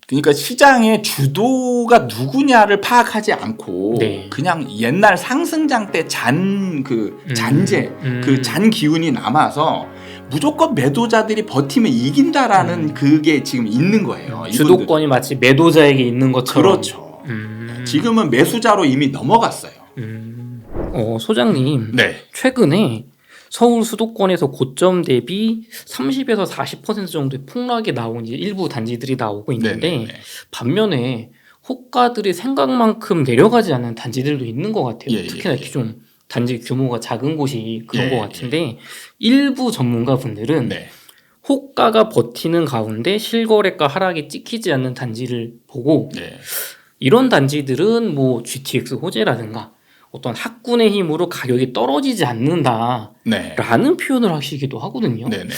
그러니까 시장의 주도가 누구냐를 파악하지 않고 네. 그냥 옛날 상승장 때 잔재 그 잔 기운이 남아서 무조건 매도자들이 버티면 이긴다라는 그게 지금 있는 거예요. 주도권이 마치 매도자에게 있는 것처럼. 그렇죠. 지금은 매수자로 이미 넘어갔어요. 소장님, 네. 최근에 서울 수도권에서 고점 대비 30에서 40% 정도의 폭락이 나온 이제 일부 단지들이 나오고 있는데 네네네. 반면에 호가들이 생각만큼 내려가지 않는 단지들도 있는 것 같아요. 예, 특히나 예, 이렇게 좀 단지 규모가 작은 곳이 그런 예, 것 같은데 일부 전문가분들은 네. 호가가 버티는 가운데 실거래가 하락이 찍히지 않는 단지를 보고 네. 이런 단지들은 뭐 GTX 호재라든가 어떤 학군의 힘으로 가격이 떨어지지 않는다라는 네. 표현을 하시기도 하거든요. 네네.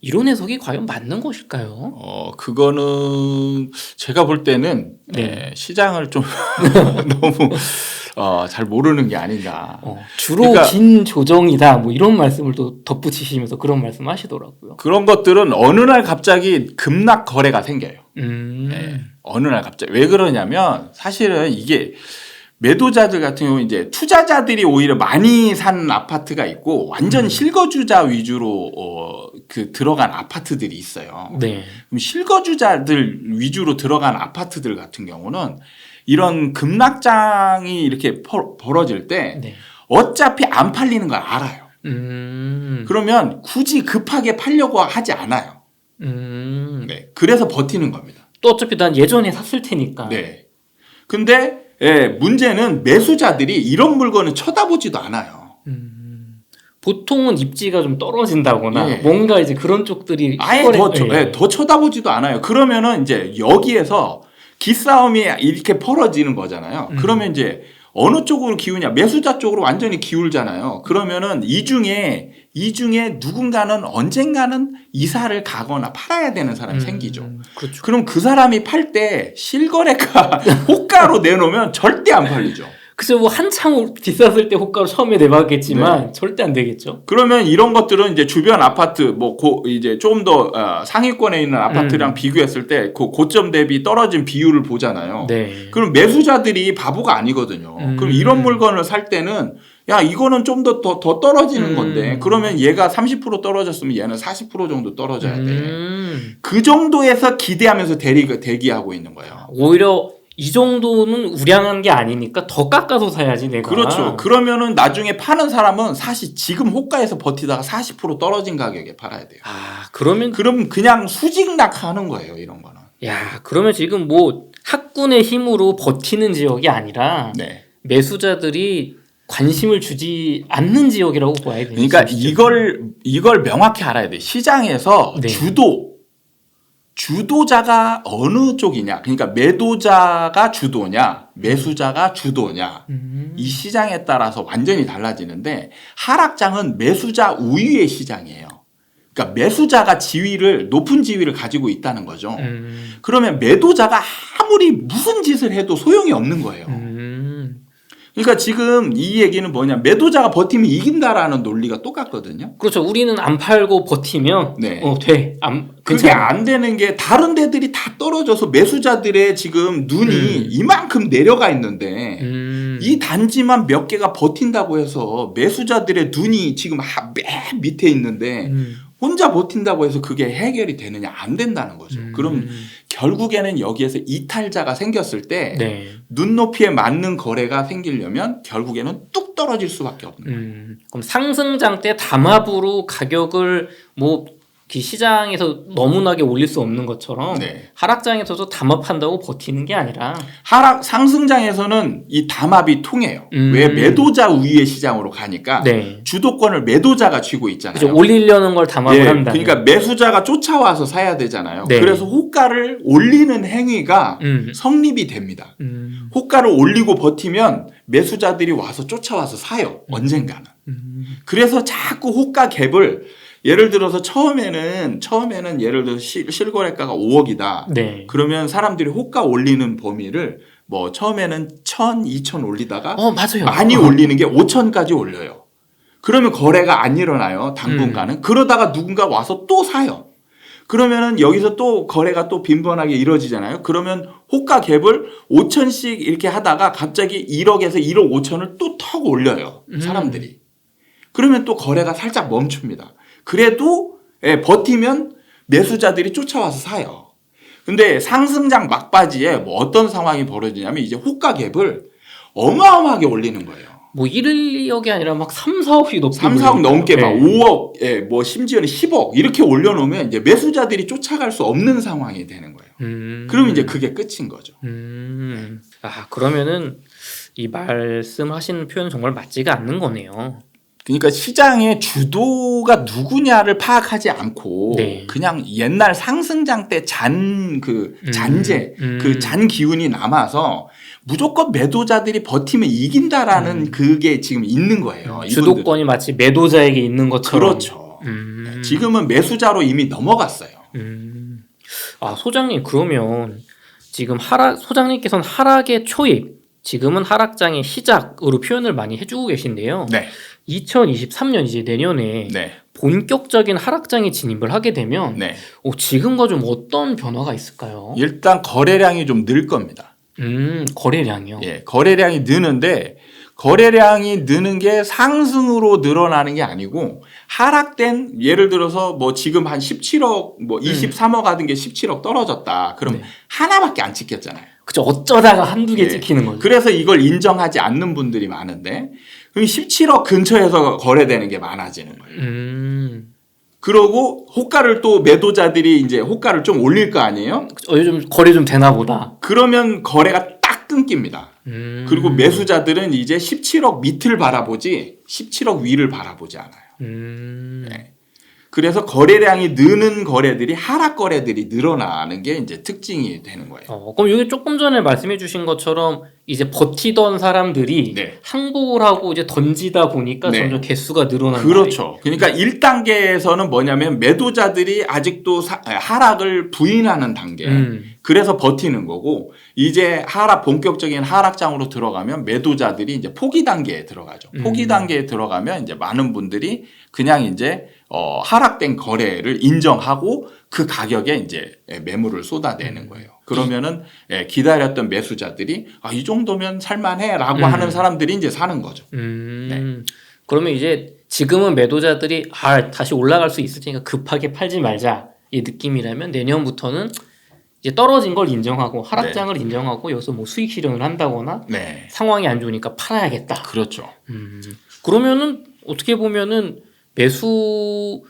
이런 해석이 과연 맞는 것일까요? 그거는 제가 볼 때는 네. 시장을 좀 너무 잘 모르는 게 아닌가. 주로 그러니까 긴 조정이다 뭐 이런 말씀을 또 덧붙이시면서 그런 말씀 하시더라고요. 그런 것들은 어느 날 갑자기 급락 거래가 생겨요. 네. 어느 날 갑자기. 왜 그러냐면 사실은 이게 매도자들 같은 경우 이제 투자자들이 오히려 많이 산 아파트가 있고 완전 실거주자 위주로 들어간 아파트들이 있어요. 네. 그럼 실거주자들 위주로 들어간 아파트들 같은 경우는 이런 급락장이 이렇게 벌어질 때 네. 어차피 안 팔리는 걸 알아요. 그러면 굳이 급하게 팔려고 하지 않아요. 네. 그래서 버티는 겁니다. 또 어차피 난 예전에 샀을 테니까. 네. 근데 문제는 매수자들이 이런 물건을 쳐다보지도 않아요. 보통은 입지가 좀 떨어진다거나 예. 뭔가 이제 그런 쪽들이 아예 더 쳐다보지도 않아요. 그러면은 이제 여기에서 기싸움이 이렇게 벌어지는 거잖아요. 그러면 이제 어느 쪽으로 기우냐? 매수자 쪽으로 완전히 기울잖아요. 그러면은 이 중에 누군가는 언젠가는 이사를 가거나 팔아야 되는 사람이 생기죠. 그렇죠. 그럼 그 사람이 팔 때 실거래가 호가로 내놓으면 절대 안 팔리죠. 그죠. 뭐 한창 비쌌을 때 호가로 처음에 내봤겠지만 절대 안 되겠죠. 그러면 이런 것들은 이제 주변 아파트 이제 조금 더 상위권에 있는 아파트랑 비교했을 때 그 고점 대비 떨어진 비율을 보잖아요. 네. 그럼 매수자들이 바보가 아니거든요. 그럼 이런 물건을 살 때는 야 이거는 좀 더 떨어지는 건데 그러면 얘가 30% 떨어졌으면 얘는 40% 정도 떨어져야 돼. 그 정도에서 기대하면서 대기하고 있는 거예요. 오히려 이 정도는 우량한 게 아니니까 더 깎아서 사야지 내가. 그렇죠. 그러면은 나중에 파는 사람은 사실 지금 호가에서 버티다가 40% 떨어진 가격에 팔아야 돼요. 그럼 그냥 수직낙하는 거예요, 이런 거는. 야, 그러면 지금 뭐 학군의 힘으로 버티는 지역이 아니라 네. 매수자들이 관심을 주지 않는 지역이라고 봐야 되죠. 그러니까 이걸 명확히 알아야 돼. 시장에서 네. 주도자가 어느 쪽이냐. 그러니까 매도자가 주도냐, 매수자가 주도냐. 이 시장에 따라서 완전히 달라지는데 하락장은 매수자 우위의 시장이에요. 그러니까 매수자가 높은 지위를 가지고 있다는 거죠. 그러면 매도자가 아무리 무슨 짓을 해도 소용이 없는 거예요. 그러니까 지금 이 얘기는 뭐냐. 매도자가 버티면 이긴다라는 논리가 똑같거든요. 그렇죠. 우리는 안 팔고 버티면 네. 돼. 그게 안 되는 게 다른 데들이 다 떨어져서 매수자들의 지금 눈이 이만큼 내려가 있는데 이 단지만 몇 개가 버틴다고 해서 매수자들의 눈이 지금 맨 밑에 있는데 혼자 버틴다고 해서 그게 해결이 되느냐? 안 된다는 거죠. 그럼 결국에는 여기에서 이탈자가 생겼을 때 네. 눈높이에 맞는 거래가 생기려면 결국에는 뚝 떨어질 수밖에 없는 거예요. 그럼 상승장 때 담합으로 가격을 뭐 시장에서 너무나게 올릴 수 없는 것처럼 네. 하락장에서도 담합한다고 버티는 게 아니라 상승장에서는 이 담합이 통해요. 왜 매도자 우위의 시장으로 가니까 네. 주도권을 매도자가 쥐고 있잖아요. 그렇죠. 올리려는 걸 담합을 한다. 그러니까 매수자가 쫓아와서 사야 되잖아요. 네. 그래서 호가를 올리는 행위가 성립이 됩니다. 호가를 올리고 버티면 매수자들이 와서 쫓아와서 사요. 언젠가는. 그래서 자꾸 호가 갭을 예를 들어서 처음에는 예를 들어서 실거래가가 5억이다. 네. 그러면 사람들이 호가 올리는 범위를 뭐 처음에는 1,000, 2,000 올리다가 맞아요. 많이 올리는 게 5,000까지 올려요. 그러면 거래가 안 일어나요. 당분간은. 그러다가 누군가 와서 또 사요. 그러면은 여기서 또 거래가 또 빈번하게 이루어지잖아요. 그러면 호가 갭을 5천씩 이렇게 하다가 갑자기 1억에서 1억 5천을 또 턱 올려요. 사람들이. 그러면 또 거래가 살짝 멈춥니다. 그래도 버티면 매수자들이 쫓아와서 사요. 근데 상승장 막바지에 뭐 어떤 상황이 벌어지냐면 이제 호가 갭을 어마어마하게 올리는 거예요. 뭐 1, 2억이 아니라 막 3, 4억이 높게 3, 4억 넘게 막 네. 5억, 뭐 심지어는 10억 이렇게 올려놓으면 이제 매수자들이 쫓아갈 수 없는 상황이 되는 거예요. 그러면 이제 그게 끝인 거죠. 아, 그러면은 이 말씀하시는 표현은 정말 맞지가 않는 거네요. 그러니까 시장의 주도가 누구냐를 파악하지 않고 네. 그냥 옛날 상승장 때 잔재, 그 잔 기운이 남아서 무조건 매도자들이 버티면 이긴다라는 그게 지금 있는 거예요. 주도권이 마치 매도자에게 있는 것처럼. 그렇죠. 지금은 매수자로 이미 넘어갔어요. 아, 소장님, 그러면 지금 소장님께서는 하락의 초입, 지금은 하락장의 시작으로 표현을 많이 해주고 계신데요. 네. 2023년 이제 내년에 네. 본격적인 하락장에 진입을 하게 되면 네. 지금과 좀 어떤 변화가 있을까요? 일단 거래량이 좀 늘 겁니다. 거래량이요. 예, 거래량이 느는데 거래량이 느는 게 상승으로 늘어나는 게 아니고 하락된 예를 들어서 뭐 지금 한 17억 뭐 23억 하던 게 17억 떨어졌다. 그럼 네. 하나밖에 안 찍혔잖아요. 그죠. 어쩌다가 한두 개 예. 찍히는 거죠. 그래서 이걸 인정하지 않는 분들이 많은데 그럼 17억 근처에서 거래되는 게 많아지는 거예요. 그러고 호가를 또 매도자들이 이제 호가를 좀 올릴 거 아니에요? 요즘 거래 좀 되나 보다. 그러면 거래가 딱 끊깁니다. 그리고 매수자들은 이제 17억 밑을 바라보지 17억 위를 바라보지 않아요. 네. 그래서 거래량이 느는 거래들이 하락 거래들이 늘어나는 게 이제 특징이 되는 거예요. 그럼 여기 조금 전에 말씀해 주신 것처럼 이제 버티던 사람들이 네. 항복을 하고 이제 던지다 보니까 네. 점점 개수가 늘어나는 그렇죠. 그러니까 1단계에서는 뭐냐면 매도자들이 아직도 하락을 부인하는 단계. 그래서 버티는 거고 이제 본격적인 하락장으로 들어가면 매도자들이 이제 포기 단계에 들어가죠. 포기 단계에 들어가면 이제 많은 분들이 그냥 이제 하락된 거래를 인정하고 그 가격에 이제 매물을 쏟아내는 거예요. 그러면은 기다렸던 매수자들이 이 정도면 살만해라고 하는 사람들이 이제 사는 거죠. 네. 그러면 이제 지금은 매도자들이 다시 올라갈 수 있을 테니까 급하게 팔지 말자 이 느낌이라면 내년부터는 이제 떨어진 걸 인정하고 하락장을 인정하고 여기서 뭐 수익 실현을 한다거나 네. 상황이 안 좋으니까 팔아야겠다. 그렇죠. 그러면은 어떻게 보면은 매수를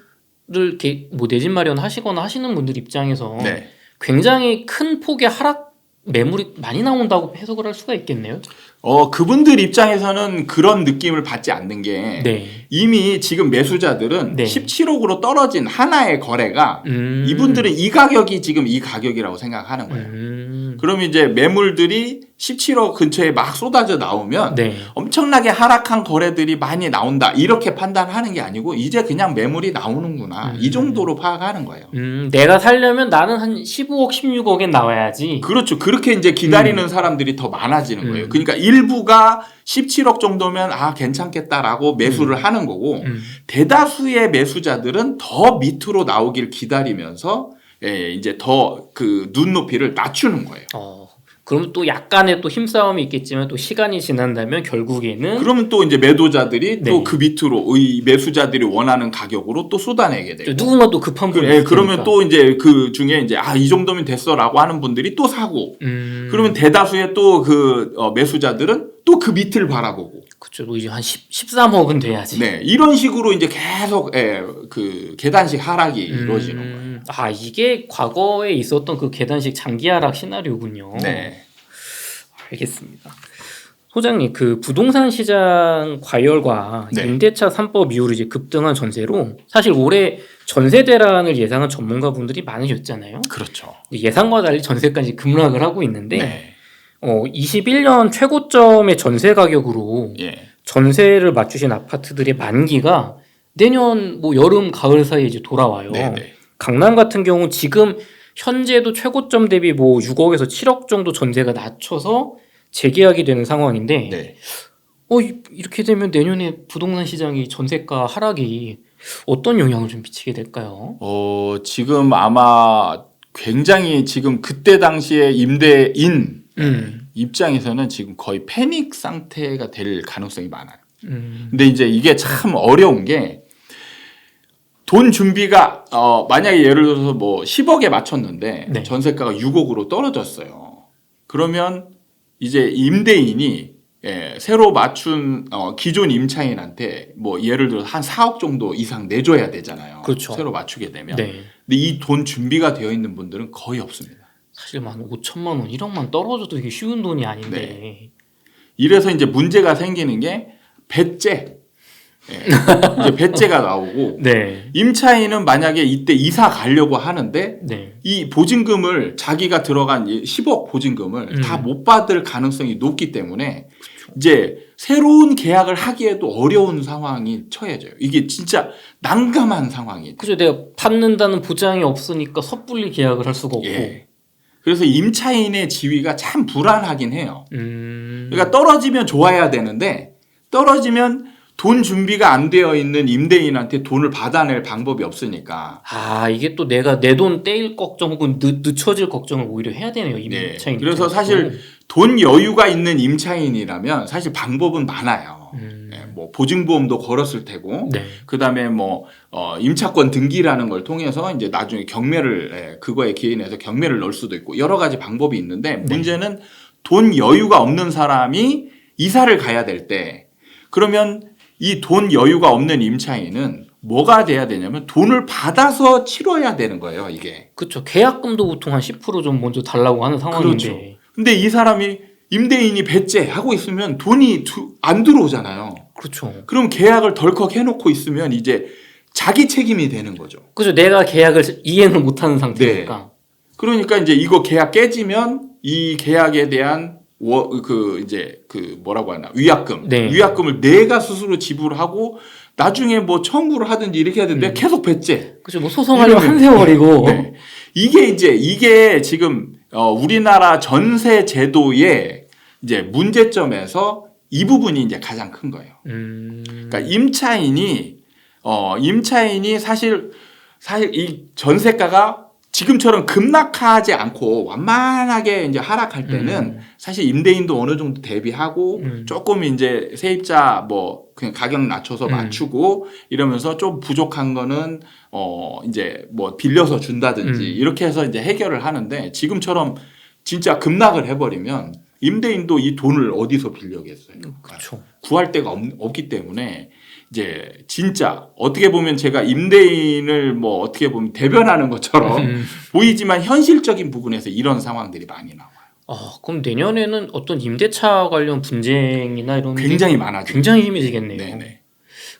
이렇게 뭐 내 집 마련하시거나 하시는 분들 입장에서 네. 굉장히 큰 폭의 하락 매물이 많이 나온다고 해석을 할 수가 있겠네요. 그분들 입장에서는 그런 느낌을 받지 않는 게 네. 이미 지금 매수자들은 네. 17억으로 떨어진 하나의 거래가 이분들은 이 가격이 지금 이 가격이라고 생각하는 거예요. 그럼 이제 매물들이 17억 근처에 막 쏟아져 나오면 네. 엄청나게 하락한 거래들이 많이 나온다 이렇게 판단하는 게 아니고 이제 그냥 매물이 나오는구나 이 정도로 파악하는 거예요. 내가 살려면 나는 한 15억, 16억에 나와야지. 그렇죠. 그렇게 이제 기다리는 사람들이 더 많아지는 거예요. 그러니까 일부가 17억 정도면 괜찮겠다라고 매수를 하는 거고 대다수의 매수자들은 더 밑으로 나오길 기다리면서 이제 더 그 눈높이를 낮추는 거예요. 그러면 또 약간의 또 힘싸움이 있겠지만 또 시간이 지난다면 결국에는 그러면 또 이제 매도자들이 네. 또 그 밑으로 이 매수자들이 원하는 가격으로 또 쏟아내게 되고 누군가 또 급한 분이 그래, 그러면 또 이제 그 중에 이제 이 정도면 됐어라고 하는 분들이 또 사고 그러면 대다수의 또 그 매수자들은 또 그 밑을 바라보고 그렇죠. 뭐 이제 한 13억은 돼야지. 네, 이런 식으로 이제 계속 그 계단식 하락이 이루어지는 거예요. 이게 과거에 있었던 그 계단식 장기 하락 시나리오군요. 네. 알겠습니다. 소장님, 그 부동산 시장 과열과 네. 임대차 3법 이후로 이제 급등한 전세로 사실 올해 전세 대란을 예상한 전문가분들이 많으셨잖아요. 그렇죠. 예상과 달리 전세가 이제 급락을 하고 있는데 네. 21년 최고점의 전세 가격으로 예. 전세를 맞추신 아파트들의 만기가 내년 뭐 여름 가을 사이에 이제 돌아와요. 네네. 강남 같은 경우 지금 현재도 최고점 대비 뭐 6억에서 7억 정도 전세가 낮춰서 재계약이 되는 상황인데 네. 이렇게 되면 내년에 부동산 시장이 전세가 하락이 어떤 영향을 좀 미치게 될까요? 지금 아마 굉장히 지금 그때 당시에 임대인 입장에서는 지금 거의 패닉 상태가 될 가능성이 많아요. 근데 이제 이게 참 어려운 게 돈 준비가 만약에 예를 들어서 뭐 10억에 맞췄는데 네. 전세가가 6억으로 떨어졌어요. 그러면 이제 임대인이 새로 맞춘 기존 임차인한테 뭐 예를 들어서 한 4억 정도 이상 내줘야 되잖아요. 그렇죠. 새로 맞추게 되면. 네. 근데 이 돈 준비가 되어 있는 분들은 거의 없습니다. 사실 만 5천만 원, 1억만 떨어져도 이게 쉬운 돈이 아닌데. 네. 이래서 이제 문제가 생기는 게 배째. 이제 배째가 나오고 네. 임차인은 만약에 이때 이사 가려고 하는데 네. 이 보증금을 자기가 들어간 10억 보증금을 다 못 받을 가능성이 높기 때문에 이제 새로운 계약을 하기에도 어려운 상황이 처해져요. 이게 진짜 난감한 상황이죠. 그죠. 내가 받는다는 보장이 없으니까 섣불리 계약을 할 수가 없고. 예. 그래서 임차인의 지위가 참 불안하긴 해요. 음. 그러니까 떨어지면 좋아야 되는데 떨어지면 돈 준비가 안 되어 있는 임대인한테 돈을 받아낼 방법이 없으니까. 아, 이게 또 내가 내 돈 떼일 걱정 혹은 늦춰질 걱정을 오히려 해야 되네요. 임차인. 그래서 사실 돈 여유가 있는 임차인이라면 사실 방법은 많아요. 뭐 보증보험도 걸었을 테고, 네. 그다음에 뭐 임차권 등기라는 걸 통해서 이제 나중에 경매를 그거에 기인해서 경매를 넣을 수도 있고 여러 가지 방법이 있는데 문제는 돈 여유가 없는 사람이 이사를 가야 될 때 그러면 이 돈 여유가 없는 임차인은 뭐가 돼야 되냐면 돈을 받아서 치러야 되는 거예요, 이게. 그렇죠. 계약금도 보통 한 10% 좀 먼저 달라고 하는 상황인데. 그렇죠. 근데 이 사람이 임대인이 배째 하고 있으면 돈이 안 들어오잖아요. 그렇죠. 그럼 계약을 덜컥 해놓고 있으면 이제 자기 책임이 되는 거죠. 그죠. 내가 계약을 이행을 못하는 상태니까. 그러니까 이제 이거 계약 깨지면 이 계약에 대한 뭐라고 하나 위약금, 네. 위약금을 내가 스스로 지불하고 나중에 뭐 청구를 하든지 이렇게 해야 되는데 계속 배째. 그죠. 뭐 소송하려면 한 세월이고. 네. 이게 지금 우리나라 전세 제도의 이제 문제점에서 이 부분이 이제 가장 큰 거예요. 그러니까 임차인이 사실 이 전세가가 지금처럼 급락하지 않고 완만하게 이제 하락할 때는 사실 임대인도 어느 정도 대비하고 조금 이제 세입자 뭐 그냥 가격 낮춰서 맞추고 이러면서 좀 부족한 거는 이제 뭐 빌려서 준다든지 이렇게 해서 이제 해결을 하는데 지금처럼 진짜 급락을 해버리면 임대인도 이 돈을 어디서 빌려겠어요. 그렇죠. 구할 데가 없기 때문에 이제 진짜 어떻게 보면 제가 임대인을 뭐 어떻게 보면 대변하는 것처럼 보이지만 현실적인 부분에서 이런 상황들이 많이 나와요. 그럼 내년에는 어떤 임대차 관련 분쟁이나 이런 게 굉장히 많아지죠. 굉장히 심해지겠네요. 네네.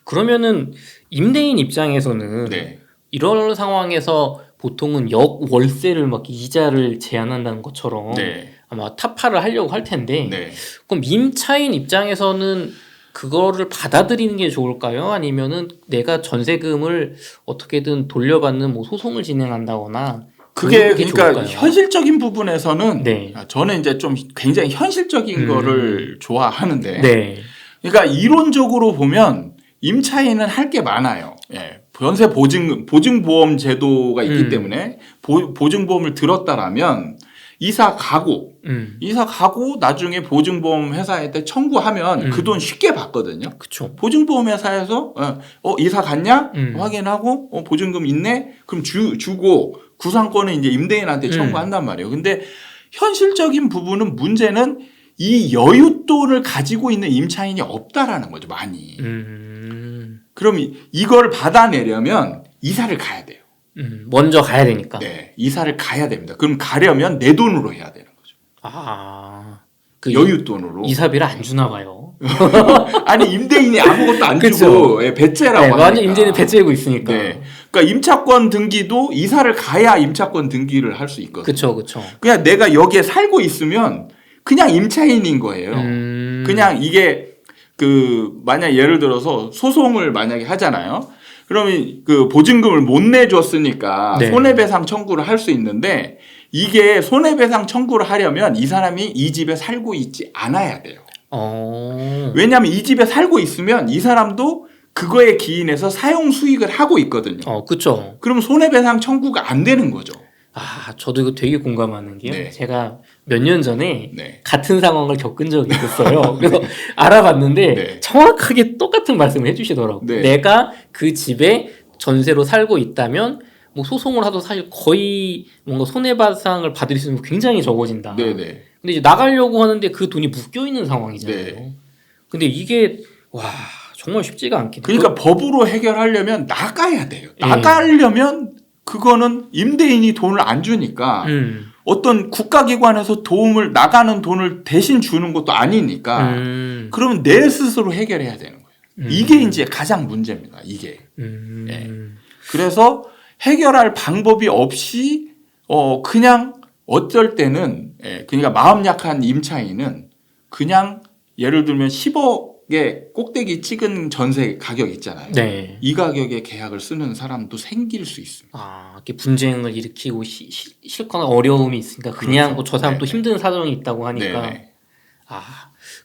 그러면은 임대인 입장에서는 네. 이런 상황에서 보통은 역월세를 막 이자를 제한한다는 것처럼 네. 아마 타파를 하려고 할 텐데 네. 그럼 임차인 입장에서는 그거를 받아들이는 게 좋을까요? 아니면은 내가 전세금을 어떻게든 돌려받는 뭐 소송을 진행한다거나 그게 그게 그러니까 좋을까요? 현실적인 부분에서는 네. 저는 이제 좀 굉장히 현실적인 거를 좋아하는데 네. 그러니까 이론적으로 보면 임차인은 할 게 많아요. 예. 전세 보증보험 제도가 있기 때문에 보증보험을 들었다라면 이사 가고 나중에 보증보험 회사한테 청구하면 그 돈 쉽게 받거든요. 그렇죠. 보증보험 회사에서 이사 갔냐 확인하고 보증금 있네 그럼 주고 구상권은 이제 임대인한테 청구한단 말이에요. 근데 현실적인 부분은 문제는 이 여윳돈을 가지고 있는 임차인이 없다라는 거죠, 많이. 그럼 이걸 받아내려면 이사를 가야 돼요. 먼저 가야 되니까. 네, 이사를 가야 됩니다. 그럼 가려면 내 돈으로 해야 되는 거죠. 그 여윳돈으로. 이사비를 안 주나 봐요. 아니 임대인이 아무것도 안 그쵸. 주고 배째라고 하니까. 완전 임대인이 배째고 있으니까. 네. 그러니까 임차권 등기도 이사를 가야 임차권 등기를 할 수 있거든요. 그렇죠. 그냥 내가 여기에 살고 있으면 그냥 임차인인 거예요. 그냥 이게 만약 예를 들어서 소송을 만약에 하잖아요. 그러면 그 보증금을 못 내줬으니까 네. 손해배상 청구를 할 수 있는데 이게 손해배상 청구를 하려면 이 사람이 이 집에 살고 있지 않아야 돼요. 왜냐하면 이 집에 살고 있으면 이 사람도 그거에 기인해서 사용 수익을 하고 있거든요. 그렇죠. 그럼 손해배상 청구가 안 되는 거죠. 저도 이거 되게 공감하는 게요. 네. 제가 몇 년 전에 네. 같은 상황을 겪은 적이 있었어요. 그래서 알아봤는데 네. 정확하게 똑같은 말씀을 해주시더라고요. 네. 내가 그 집에 전세로 살고 있다면 뭐 소송을 하도 사실 거의 뭔가 손해배상을 받을 수 있는 게 굉장히 적어진다. 네네. 근데 이제 나가려고 하는데 그 돈이 묶여 있는 상황이잖아요. 네. 근데 이게 정말 쉽지가 않긴 해요. 그러니까 법으로 해결하려면 나가야 돼요. 예. 나가려면 그거는 임대인이 돈을 안 주니까 어떤 국가기관에서 나가는 돈을 대신 주는 것도 아니니까 그러면 내 스스로 해결해야 되는 거예요. 이게 이제 가장 문제입니다. 이게. 예. 그래서 해결할 방법이 없이 그냥 어쩔 때는 그러니까 마음 약한 임차인은 그냥 예를 들면 10억의 꼭대기 찍은 전세 가격 있잖아요. 네. 이 가격에 계약을 쓰는 사람도 생길 수 있습니다. 이렇게 분쟁을 일으키고 싫거나 어려움이 있으니까 그냥 그렇죠. 저 사람 또 네네. 힘든 사정이 있다고 하니까 네네.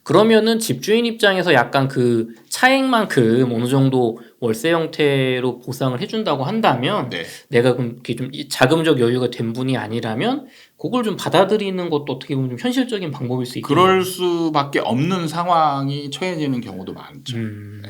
그러면은 집주인 입장에서 약간 그 차액만큼 어느 정도 월세 형태로 보상을 해준다고 한다면 네. 내가 그럼 이렇게 좀 자금적 여유가 된 분이 아니라면 그걸 좀 받아들이는 것도 어떻게 보면 좀 현실적인 방법일 수 있겠네요. 그럴 수밖에 없는 상황이 처해지는 경우도 많죠. 음.